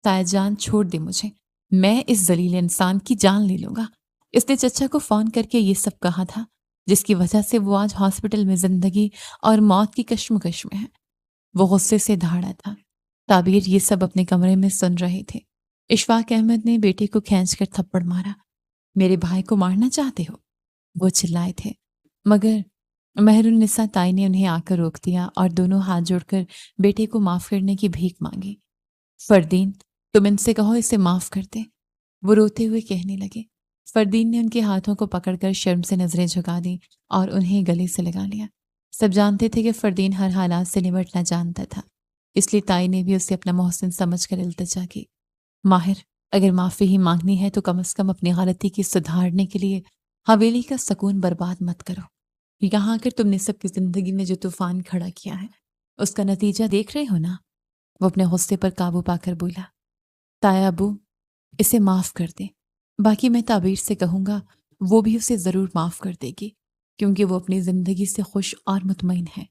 تایا جان چھوڑ دے مجھے، میں اس ذلیل انسان کی جان لے لوں گا۔ اس نے چچا کو فون کر کے یہ سب کہا تھا، جس کی وجہ سے وہ آج ہاسپٹل میں زندگی اور موت کی کشمکش میں ہے۔ وہ غصے سے دھاڑا تھا۔ تعبیر یہ سب اپنے کمرے میں سن رہے تھے۔ اشفاق احمد نے بیٹے کو کھینچ کر تھپڑ مارا۔ میرے بھائی کو مارنا چاہتے ہو؟ وہ چلائے تھے، مگر مہر النساء تائی نے انہیں آ کر روک دیا اور دونوں ہاتھ جوڑ کر بیٹے کو معاف کرنے کی بھیک مانگی۔ فردین، تم ان سے کہو اسے معاف کر دے، وہ روتے ہوئے کہنے لگے۔ فردین نے ان کے ہاتھوں کو پکڑ کر شرم سے نظریں جھکا دیں اور انہیں گلے سے لگا لیا۔ سب جانتے تھے کہ فردین ہر حالات سے نمٹنا جانتا تھا، اس لیے تائی نے بھی اسے اپنا محسن سمجھ کر التجا کی۔ ماہر، اگر معافی ہی مانگنی ہے تو کم از کم اپنی غلطی کی سدھارنے کے لیے حویلی کا سکون برباد مت کرو۔ یہاں آ کر تم نے سب کی زندگی میں جو طوفان کھڑا کیا ہے اس کا نتیجہ دیکھ رہے ہو نا؟ وہ اپنے غصے پر قابو پا کر بولا۔ تایا ابو، اسے معاف کر دیں، باقی میں تعبیر سے کہوں گا وہ بھی اسے ضرور معاف کر دے گی، کیونکہ وہ اپنی زندگی سے خوش اور مطمئن ہے۔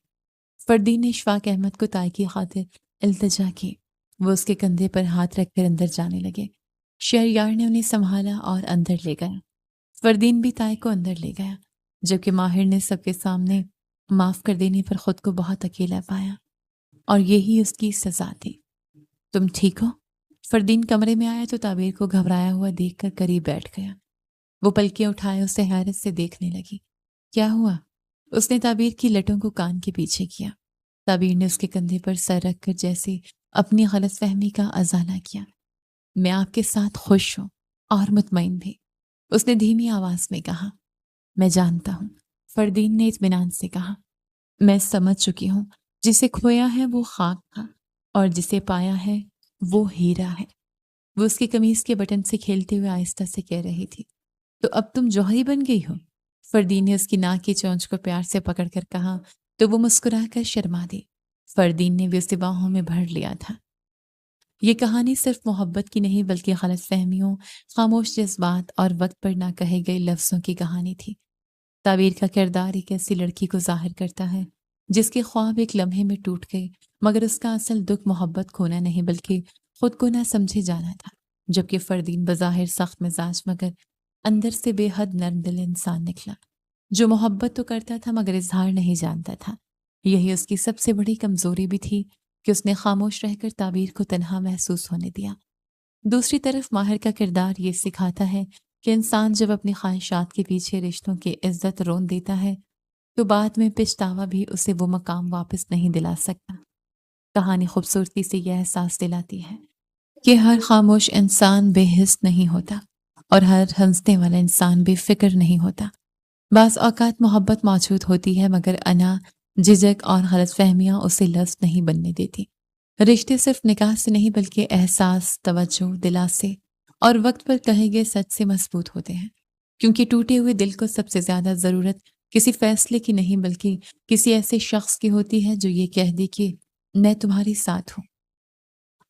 فردین نے اشفاق احمد کو تائی کی خاطر التجا کی۔ وہ اس کے کندھے پر ہاتھ رکھ کر اندر جانے لگے۔ شہریار نے انہیں سنبھالا اور اندر لے گیا۔ فردین بھی تائی کو اندر لے گیا، جبکہ ماہر نے سب کے سامنے معاف کر دینے پر خود کو بہت اکیلا پایا، اور یہی اس کی سزا تھی۔ تم ٹھیک ہو؟ فردین کمرے میں آیا تو تعبیر کو گھبرایا ہوا دیکھ کر قریب بیٹھ گیا۔ وہ پلکیں اٹھائے اسے حیرت سے دیکھنے لگی۔ کیا ہوا؟ اس نے تعبیر کی لٹوں کو کان کے پیچھے کیا۔ تعبیر نے اس کے کندھے پر سر رکھ کر جیسے اپنی غلط فہمی کا ازالہ کیا۔ میں آپ کے ساتھ خوش ہوں اور مطمئن بھی، اس نے دھیمی آواز میں کہا۔ میں جانتا ہوں، فردین نے اطمینان سے کہا۔ میں سمجھ چکی ہوں، جسے کھویا ہے وہ خاک تھا اور جسے پایا ہے وہ ہیرا ہے۔ وہ اس کی قمیض کے بٹن سے کھیلتے ہوئے آہستہ سے کہہ رہی تھی۔ تو اب تم جوہری بن گئی ہو؟ فردین نے اس کی ناک کی چونچ کو پیار سے پکڑ کر کہا تو وہ مسکرا کر شرما دی۔ فردین نے بھی اسے باہوں میں بھر لیا تھا۔ یہ کہانی صرف محبت کی نہیں بلکہ غلط فہمیوں، خاموش جذبات اور وقت پر نہ کہے گئے لفظوں کی کہانی تھی۔ تعبیر کا کردار ایک ایسی لڑکی کو ظاہر کرتا ہے جس کے خواب ایک لمحے میں ٹوٹ گئے، مگر اس کا اصل دکھ محبت کھونا نہیں بلکہ خود کو نہ سمجھے جانا تھا۔ جبکہ فردین بظاہر سخت مزاج مگر اندر سے بے حد نرم دل انسان نکلا، جو محبت تو کرتا تھا مگر اظہار نہیں جانتا تھا۔ یہی اس کی سب سے بڑی کمزوری بھی تھی کہ اس نے خاموش رہ کر تعبیر کو تنہا محسوس ہونے دیا۔ دوسری طرف ماہر کا کردار یہ سکھاتا ہے کہ انسان جب اپنی خواہشات کے پیچھے رشتوں کی عزت رون دیتا ہے تو بعد میں پچھتاوا بھی اسے وہ مقام واپس نہیں دلا سکتا۔ کہانی خوبصورتی سے یہ احساس دلاتی ہے کہ ہر خاموش انسان بے حس نہیں ہوتا اور ہر ہنسنے والا انسان بے فکر نہیں ہوتا۔ بعض اوقات محبت موجود ہوتی ہے مگر انا، جھجک اور غلط فہمیاں اسے لفظ نہیں بننے دیتی۔ رشتے صرف نکاح سے نہیں بلکہ احساس، توجہ، دلاسے اور وقت پر کہے گئے سچ سے مضبوط ہوتے ہیں، کیونکہ ٹوٹے ہوئے دل کو سب سے زیادہ ضرورت کسی فیصلے کی نہیں بلکہ کسی ایسے شخص کی ہوتی ہے جو یہ کہہ دے کہ میں تمہاری ساتھ ہوں۔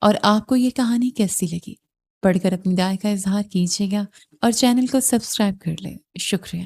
اور آپ کو یہ کہانی کیسی لگی؟ پڑھ کر اپنی رائے کا اظہار کیجیے گا اور چینل کو سبسکرائب کر لیں۔ شکریہ۔